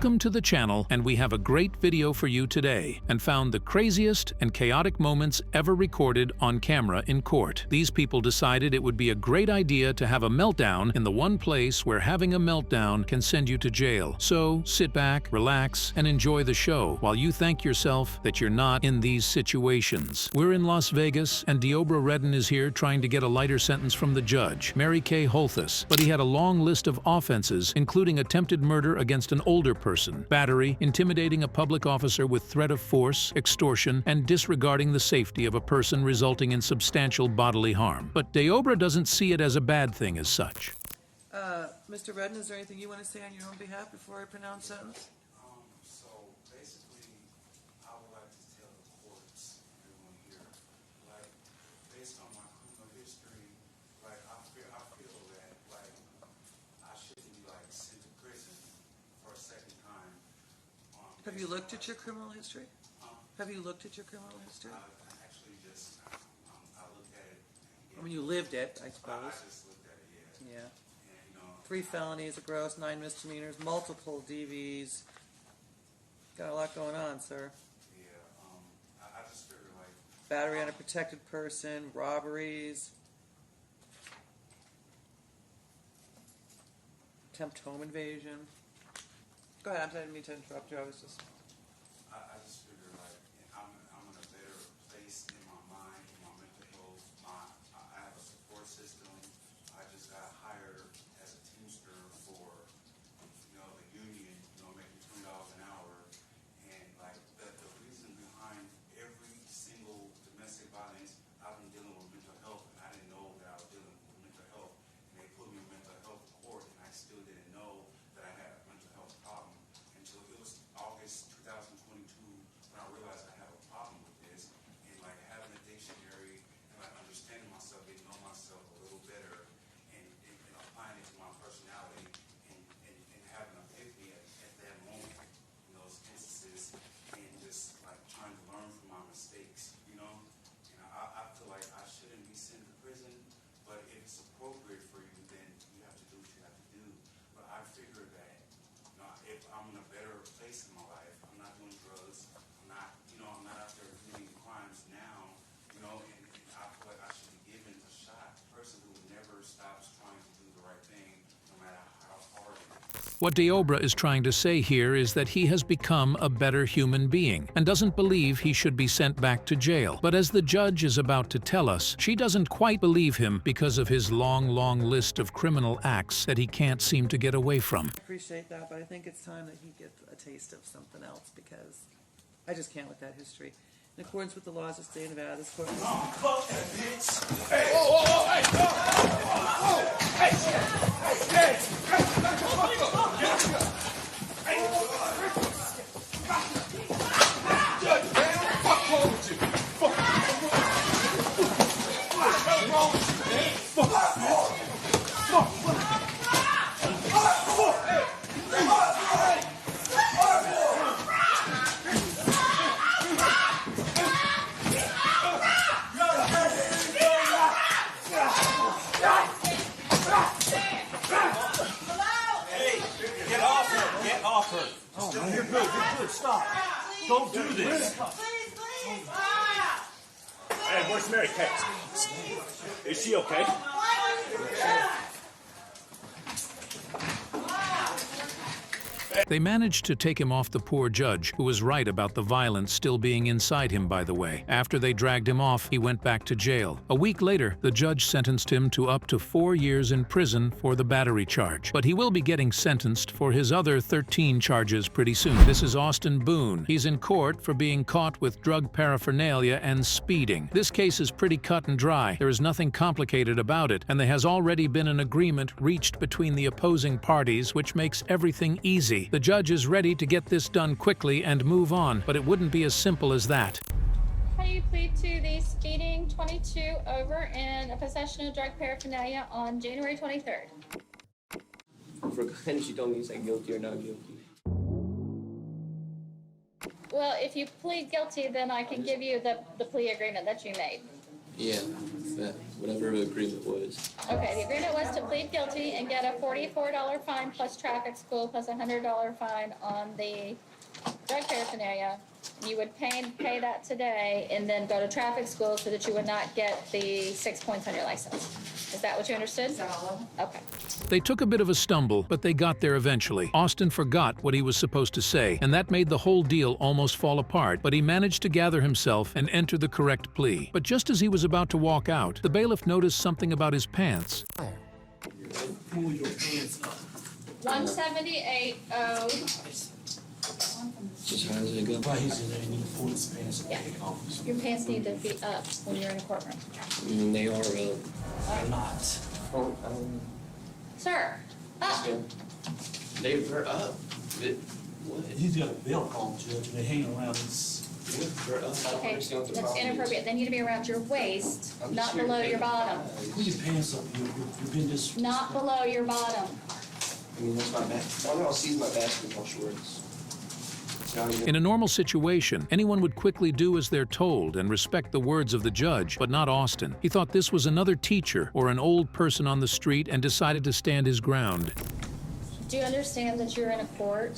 Welcome to the channel, and we have a great video for you today, and found the craziest and chaotic moments ever recorded on camera in court. These people decided it would be a great idea to have a meltdown in the one place where having a meltdown can send you to jail. So sit back, relax, and enjoy the show while you thank yourself that you're not in these situations. We're in Las Vegas, and Deobra Redden is here trying to get a lighter sentence from the judge, Mary Kay Holthus, but he had a long list of offenses, including attempted murder against an older person, battery, intimidating a public officer with threat of force, extortion, and disregarding the safety of a person, resulting in substantial bodily harm. But Deobra doesn't see it as a bad thing as such. Mr. Redden, is there anything you want to say on your own behalf before I pronounce sentence? So basically, I would like to tell the courts, everyone here, like, based on my criminal history, like, I feel that, like, I shouldn't be, like, sent to prison for a second time. Have you looked at your criminal history? Have you looked at your criminal history? I actually just, I looked at it. I mean, you lived it, I I suppose. just looked at it, yeah. Yeah. And, you know, 3 felonies, a gross, 9 misdemeanors, multiple DVs. Got a lot going on, sir. yeah, I just figured, like, Battery on a protected person, robberies, attempt home invasion. Go ahead, I didn't mean to interrupt you. I was just... I just figure, like, I'm in a better place in my mind, in my mental health. I have a support system. I just got hired as a teamster for, you know, the union, you know, making $20 an hour. And, like, the reason behind every single domestic violence, I've been dealing with mental health, and I didn't know that I was dealing with mental health. And they put me in mental health court, and I still didn't know that I had a mental health problem until it was August 2022 when I realized I have a problem with this. And, like, having a dictionary and, like, understanding myself, getting to know myself a little better, and applying it to my personality, and having an epiphany at that moment in those instances, and just, like, trying to learn from my mistakes, you know? And I feel like I shouldn't be sent to prison, but if it's appropriate for you, then you have to do what you have to do. But I figure that, you know, if I'm in a better place in my life, I'm not doing drugs, I'm not out there committing crimes now, you know, and I feel like I should be given a shot. A person who never stops trying to do the right thing, no matter how hard it is. What Deobra is trying to say here is that he has become a better human being and doesn't believe he should be sent back to jail. But as the judge is about to tell us, she doesn't quite believe him because of his long list of criminal acts that he can't seem to get away from. I appreciate that, but I think it's time that he gets a taste of something else, because I just can't with that history. In accordance with the laws of the state of Nevada, this court... Get off her. Oh, no, you're good, stop. Don't do this. Please. Hey, where's Mary Kay? Is she okay? They managed to take him off the poor judge, who was right about the violence still being inside him, by the way. After they dragged him off, he went back to jail. A week later, the judge sentenced him to up to 4 years in prison for the battery charge. But he will be getting sentenced for his other 13 charges pretty soon. This is Austin Boon. He's in court for being caught with drug paraphernalia and speeding. This case is pretty cut and dry. There is nothing complicated about it, and there has already been an agreement reached between the opposing parties, which makes everything easy. The judge is ready to get this done quickly and move on, but it wouldn't be as simple as that. How do you plead to the speeding 22 over and a possession of drug paraphernalia on January 23rd? For guidance, you told me you said guilty or not guilty. Well, if you plead guilty, then I can give you the plea agreement that you made. Yeah, that. whatever the agreement was. Okay, the agreement was to plead guilty and get a $44 fine plus traffic school plus a $100 fine on the drug paraphernalia. You would pay that today and then go to traffic school so that you would not get the 6 points on your license. Is that what you understood? Okay. They took a bit of a stumble, but they got there eventually. Austin forgot what he was supposed to say, and that made the whole deal almost fall apart, but he managed to gather himself and enter the correct plea. But just as he was about to walk out, the bailiff noticed something about his pants. Pull your pants up. 178.0. Just how does it go? Why he's in there, he need to pull his pants up. Yeah. Your pants need to be up when you're in a courtroom. They are, They're not. Sir, up. they're up. What? He's got a belt on, Judge, and they hang around his. They're up. I don't Okay, understand what the that's problem is. inappropriate. They need to be around your waist, I'm not just here to below pay your the bottom. fine. Pull your pants up, you've been disrespectful. Not below your bottom. I mean, that's my all y'all see is my basketball shorts. It's not even- In a normal situation, anyone would quickly do as they're told and respect the words of the judge, but not Austin. He thought this was another teacher or an old person on the street and decided to stand his ground. Do you understand that you're in a court?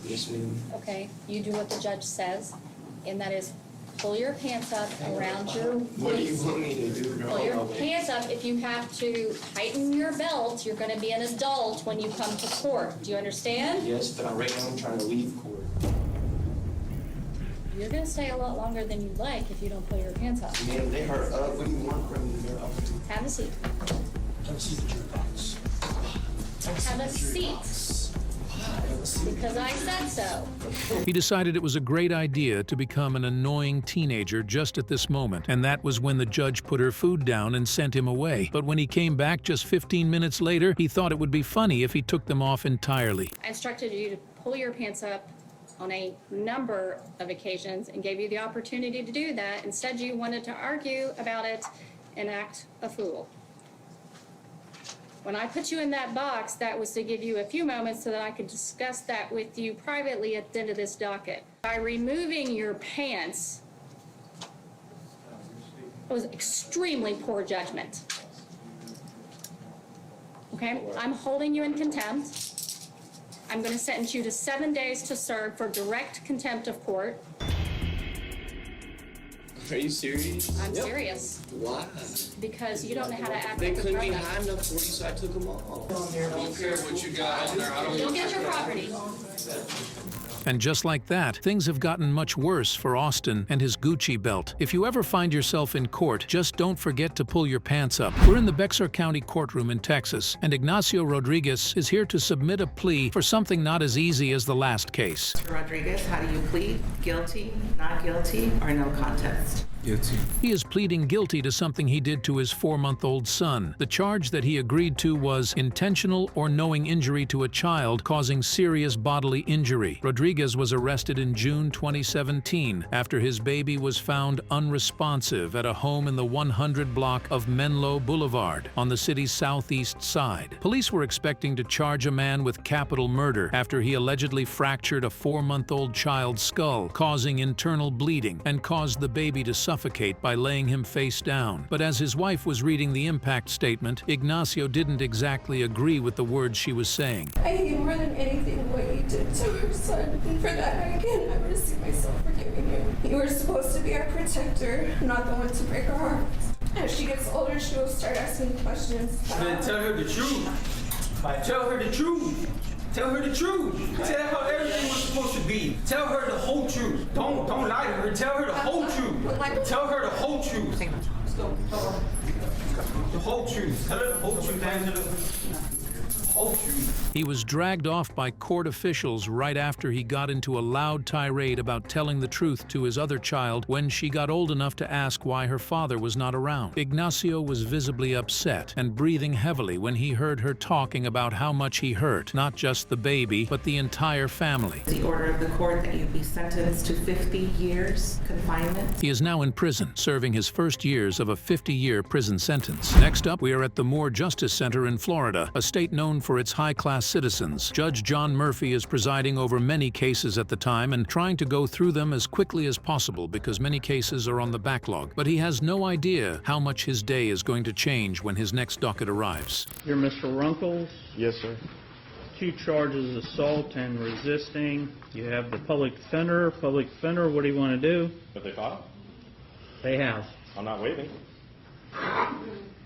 Yes, ma'am. Okay, you do what the judge says, and that is pull your pants up around your What do you waist. want me to do? Pull your pants up. If you have to tighten your belt, you're gonna be an adult when you come to court. Do you understand? Yes, but right now I'm trying to leave court. You're gonna stay a lot longer than you'd like if you don't pull your pants up. Ma'am, they are up. What do you want from me? They're up. Have a seat. Have a seat at your box. Have a seat. Because I said so. He decided it was a great idea to become an annoying teenager just at this moment, and that was when the judge put her food down and sent him away. But when he came back just 15 minutes later, he thought it would be funny if he took them off entirely. I instructed you to pull your pants up on a number of occasions and gave you the opportunity to do that. Instead, you wanted to argue about it and act a fool. When I put you in that box, that was to give you a few moments so that I could discuss that with you privately at the end of this docket. By removing your pants, it was extremely poor judgment. Okay, I'm holding you in contempt. I'm going to sentence you to 7 days to serve for direct contempt of court. Are you serious? I'm serious, Why? because you don't know how to act They like a couldn't be grown-up. high enough for you, so I took them off. I don't care what you got on there. I don't You'll get your property. And just like that, things have gotten much worse for Austin and his Gucci belt. If you ever find yourself in court, just don't forget to pull your pants up. We're in the Bexar County courtroom in Texas, and Ignacio Rodriguez is here to submit a plea for something not as easy as the last case. Rodriguez, how do you plead? Guilty, not guilty, or no contest? Guilty. He is pleading guilty to something he did to his 4-month-old son. The charge that he agreed to was intentional or knowing injury to a child causing serious bodily injury. Rodriguez was arrested in June 2017 after his baby was found unresponsive at a home in the 100 block of Menlo Boulevard on the city's southeast side. Police were expecting to charge a man with capital murder after he allegedly fractured a 4-month-old child's skull, causing internal bleeding, and caused the baby to suffocate by laying him face down. But as his wife was reading the impact statement, Ignacio didn't exactly agree with the words she was saying. I hate more than anything what you did to her son, and for that I can never see myself forgiving you. You were supposed to be our protector, not the one to break her heart. As she gets older, she will start asking questions. Then tell her the truth. Tell her the truth. Tell her the truth. Tell her how everything was supposed to be. Tell her the whole truth. Don't lie to her. Tell her the whole truth. Tell her the whole truth. The whole truth. Tell her the whole truth, Angela. The whole truth. He was dragged off by court officials right after he got into a loud tirade about telling the truth to his other child when she got old enough to ask why her father was not around. Ignacio was visibly upset and breathing heavily when he heard her talking about how much he hurt, not just the baby, but the entire family. The order of the court that you be sentenced to 50 years confinement. He is now in prison, serving his first years of a 50-year prison sentence. Next up, we are at the Moore Justice Center in Florida, a state known for its high-class citizens. Judge John Murphy is presiding over many cases at the time and trying to go through them as quickly as possible because many cases are on the backlog. But he has no idea how much his day is going to change when his next docket arrives. You're Mr. Runkles? Yes, sir. 2 charges, assault and resisting. You have the public defender. Public defender, what do you want to do? Have they filed? They have. I'm not waiving.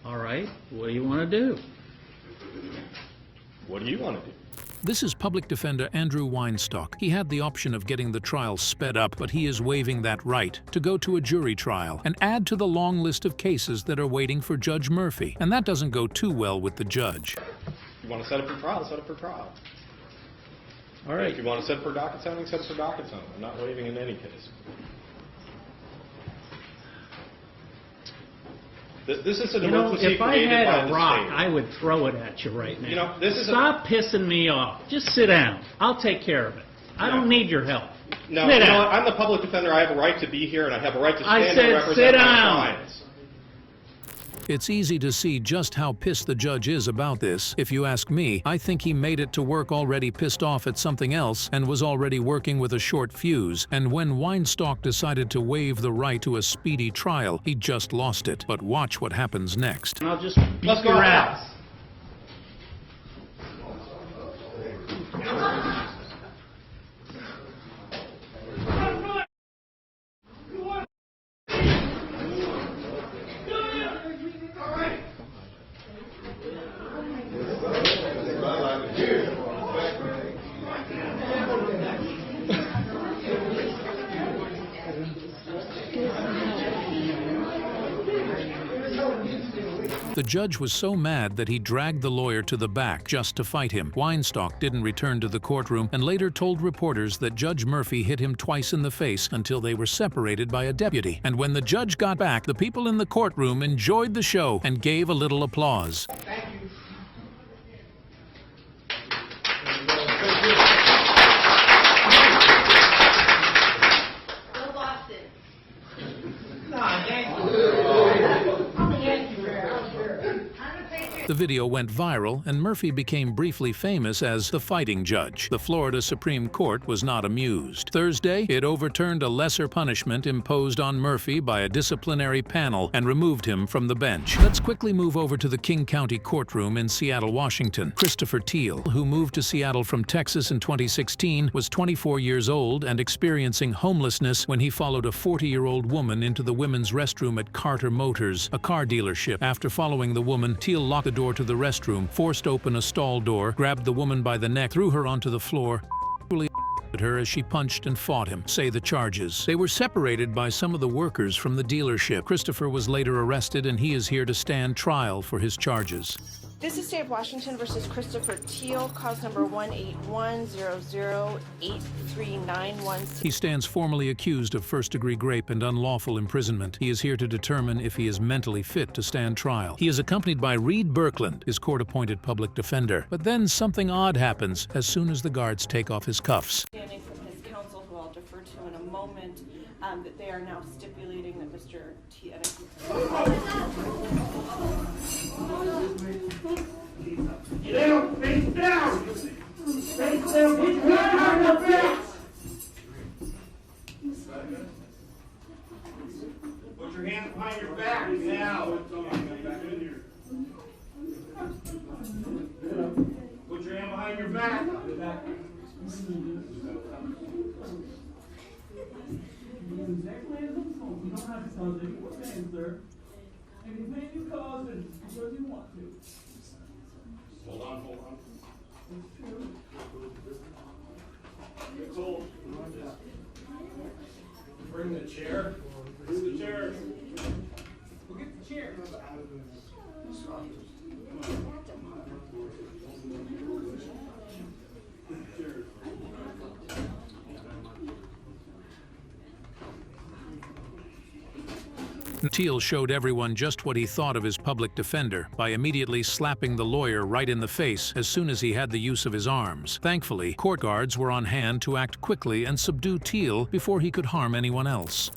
All right, what do you want to do? What do you want to do? This is public defender Andrew Weinstock. He had the option of getting the trial sped up, but he is waiving that right to go to a jury trial and add to the long list of cases that are waiting for Judge Murphy. And that doesn't go too well with the judge. You want to set it for trial, set it for trial. All right. If you want to set it for docket sounding, set it for docket sounding. I'm not waiving in any case. This is an emergency if I created had by a the rock, state. I would throw it at you right now. This is Stop pissing me off. Just sit down. I'll take care of it. I don't need your help. No, sit you know down. what? I'm the public defender. I have a right to be here, and I have a right to stand I and said represent sit my down. clients. It's easy to see just how pissed the judge is about this. If you ask me, I think he made it to work already pissed off at something else and was already working with a short fuse. And when Weinstock decided to waive the right to a speedy trial, he just lost it. But watch what happens next. And I'll just beat Let's go your out. ass. The judge was so mad that he dragged the lawyer to the back just to fight him. Weinstock didn't return to the courtroom and later told reporters that Judge Murphy hit him twice in the face until they were separated by a deputy. And when the judge got back, the people in the courtroom enjoyed the show and gave a little applause. Thank you. Go Boston. Nah, Yankee. I'm a Yankee fan. The video went viral, and Murphy became briefly famous as the fighting judge. The Florida Supreme Court was not amused. Thursday, it overturned a lesser punishment imposed on Murphy by a disciplinary panel and removed him from the bench. Let's quickly move over to the King County Courtroom in Seattle, Washington. Christopher Teal, who moved to Seattle from Texas in 2016, was 24 years old and experiencing homelessness when he followed a 40-year-old woman into the women's restroom at Carter Motors, a car dealership. After following the woman, Teal locked the door to the restroom, forced open a stall door, grabbed the woman by the neck, threw her onto the floor, at her as she punched and fought him, say the charges. They were separated by some of the workers from the dealership. Christopher was later arrested, and he is here to stand trial for his charges. This is State of Washington versus Christopher Teal, cause number 181008391. He stands formally accused of first-degree rape and unlawful imprisonment. He is here to determine if he is mentally fit to stand trial. He is accompanied by Reed Birkland, his court-appointed public defender. But then something odd happens as soon as the guards take off his cuffs. Standing from his counsel, who I'll defer to in a moment, that they are now stipulating that Mr. Teal. Get down, face down. Face down, put your hand on your back. Put your hand behind your back now. Put your hand behind your back. Hold on, hold on. Get cold. Bring the chair. Bring the chair. We'll get the chair. Teal showed everyone just what he thought of his public defender by immediately slapping the lawyer right in the face as soon as he had the use of his arms. Thankfully, court guards were on hand to act quickly and subdue Teal before he could harm anyone else.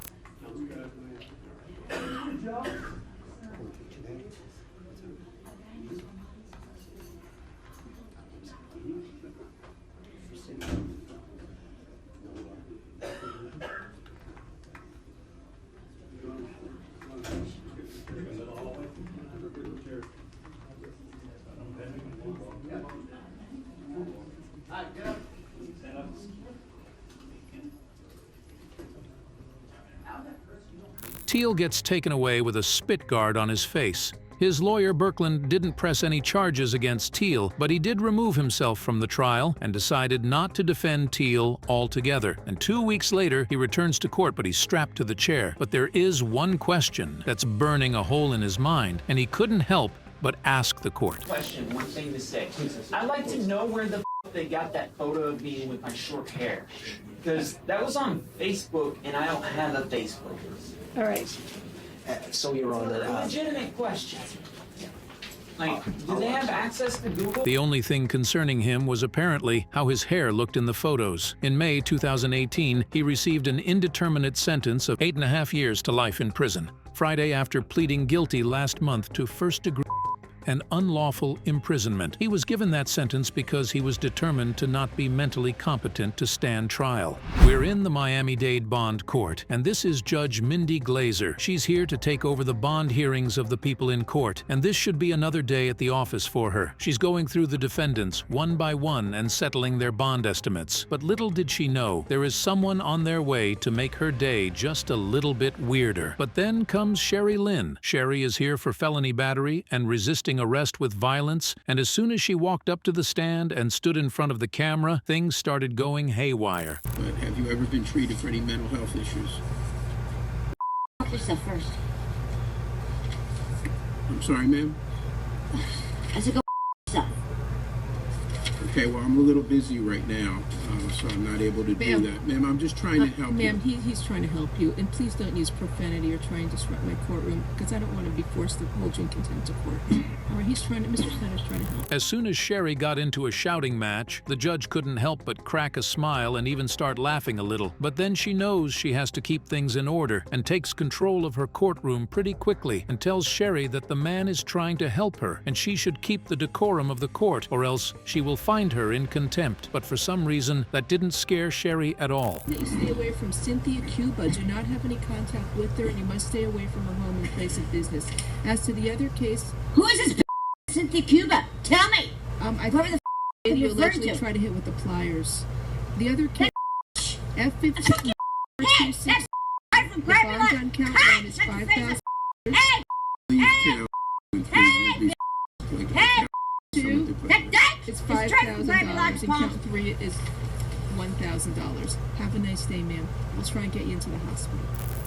Teal gets taken away with a spit guard on his face. His lawyer, Birkeland, didn't press any charges against Teal, but he did remove himself from the trial and decided not to defend Teal altogether. And 2 weeks later, he returns to court, but he's strapped to the chair. But there is one question that's burning a hole in his mind, and he couldn't help but ask the court. Question, one thing to say. I'd like to know where the they got that photo of me with my short hair. Because that was on Facebook, and I don't have a Facebook. All right. So, Your Honor, Legitimate question. Like, do they have access to Google? The only thing concerning him was apparently how his hair looked in the photos. In May 2018, he received an indeterminate sentence of 8.5 years to life in prison. Friday, after pleading guilty last month to first-degree and unlawful imprisonment. He was given that sentence because he was determined to not be mentally competent to stand trial. We're in the Miami-Dade Bond Court, and this is Judge Mindy Glazer. She's here to take over the bond hearings of the people in court, and this should be another day at the office for her. She's going through the defendants one by one and settling their bond estimates. But little did she know, there is someone on their way to make her day just a little bit weirder. But then comes Sherry Lynn. Sherry is here for felony battery and resisting arrest with violence, and as soon as she walked up to the stand and stood in front of the camera, things started going haywire. But have you ever been treated for any mental health issues? Fuck yourself first. I'm sorry, ma'am? I said go yourself. Okay, well, I'm a little busy right now, so I'm not able to do that. Ma'am, I'm just trying to help you. Ma'am, he's trying to help you, and please don't use profanity or try and disrupt my courtroom, because I don't want to be forced to hold you in contempt of court. All right, Mr. Snyder's trying to help. As soon as Sherry got into a shouting match, the judge couldn't help but crack a smile and even start laughing a little. But then she knows she has to keep things in order and takes control of her courtroom pretty quickly and tells Sherry that the man is trying to help her and she should keep the decorum of the court, or else she will find her in contempt. But for some reason, that didn't scare Sherry at all. You stay away from Cynthia Cuba. Do not have any contact with her, and you must stay away from her home and place of business. As to the other case... Who is this Cynthia Cuba? Tell me! I think the lady allegedly tried to hit with the pliers. The other case... F-15... Hey! That's from private life! On count one is $5,000. Hey! Hey! Hey! Two, it's $5,000, and count three is $1,000. Have a nice day, ma'am. We'll try and get you into the hospital.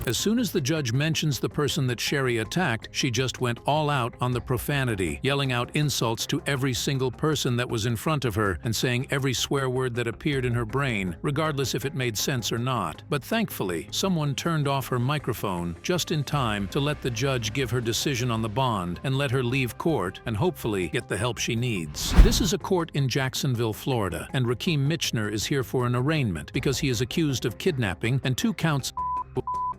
As soon as the judge mentions the person that Sherry attacked, she just went all out on the profanity, yelling out insults to every single person that was in front of her and saying every swear word that appeared in her brain, regardless if it made sense or not. But thankfully, someone turned off her microphone just in time to let the judge give her decision on the bond and let her leave court and hopefully get the help she needs. This is a court in Jacksonville, Florida, and Rakim Mitchner is here for an arraignment because he is accused of kidnapping and 2 counts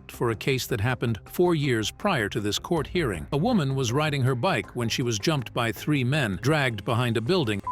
for a case that happened 4 years prior to this court hearing. A woman was riding her bike when she was jumped by 3 men, dragged behind a building.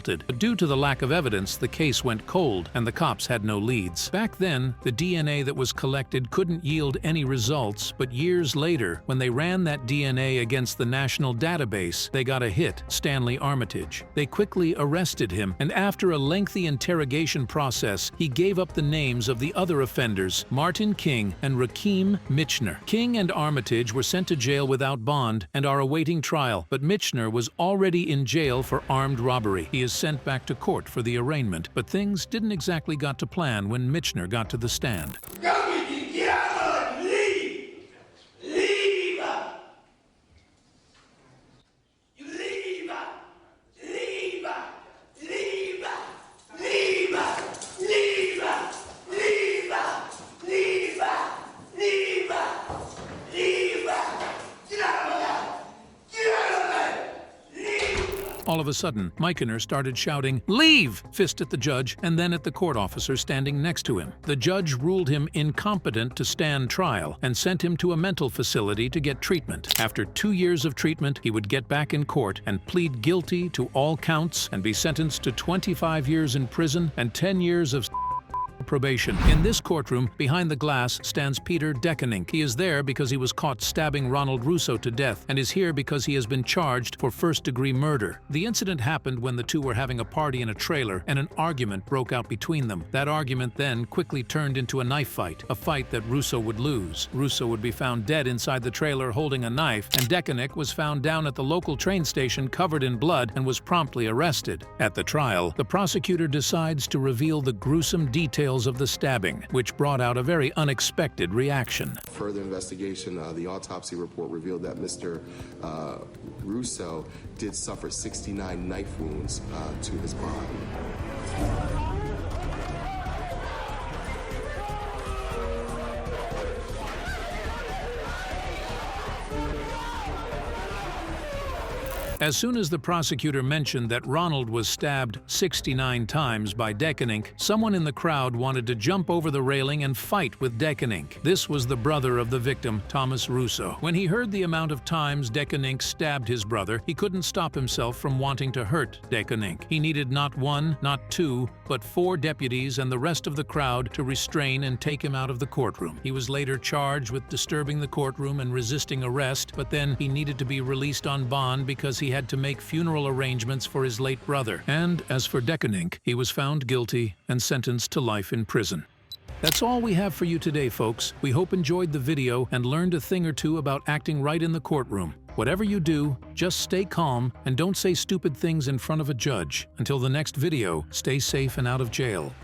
But due to the lack of evidence, the case went cold and the cops had no leads. Back then, the DNA that was collected couldn't yield any results, but years later, when they ran that DNA against the national database, they got a hit, Stanley Armitage. They quickly arrested him, and after a lengthy interrogation process, he gave up the names of the other offenders, Martin King and Rakim Mitchner. King and Armitage were sent to jail without bond and are awaiting trial, but Mitchner was already in jail for armed robbery. He is sent back to court for the arraignment, but things didn't exactly go to plan when Mitchner got to the stand. All of a sudden, Mitchner started shouting, "Leave!" fist at the judge and then at the court officer standing next to him. The judge ruled him incompetent to stand trial and sent him to a mental facility to get treatment. After 2 years of treatment, he would get back in court and plead guilty to all counts and be sentenced to 25 years in prison and 10 years of probation. In this courtroom, behind the glass, stands Peter Deckenink. He is there because he was caught stabbing Ronald Russo to death and is here because he has been charged for first-degree murder. The incident happened when the two were having a party in a trailer and an argument broke out between them. That argument then quickly turned into a knife fight, a fight that Russo would lose. Russo would be found dead inside the trailer holding a knife, and Deckenink was found down at the local train station covered in blood and was promptly arrested. At the trial, the prosecutor decides to reveal the gruesome details of the stabbing, which brought out a very unexpected reaction. Further investigation, the autopsy report revealed that Mr. Russo did suffer 69 knife wounds to his body. As soon as the prosecutor mentioned that Ronald was stabbed 69 times by Deckenink, someone in the crowd wanted to jump over the railing and fight with Deckenink. This was the brother of the victim, Thomas Russo. When he heard the amount of times Deckenink stabbed his brother, he couldn't stop himself from wanting to hurt Deckenink. He needed not one, not two, but 4 deputies and the rest of the crowd to restrain and take him out of the courtroom. He was later charged with disturbing the courtroom and resisting arrest, but then he needed to be released on bond because he had to make funeral arrangements for his late brother. And as for Deckenink, he was found guilty and sentenced to life in prison. That's all we have for you today, folks. We hope you enjoyed the video and learned a thing or two about acting right in the courtroom. Whatever you do, just stay calm and don't say stupid things in front of a judge. Until the next video, stay safe and out of jail.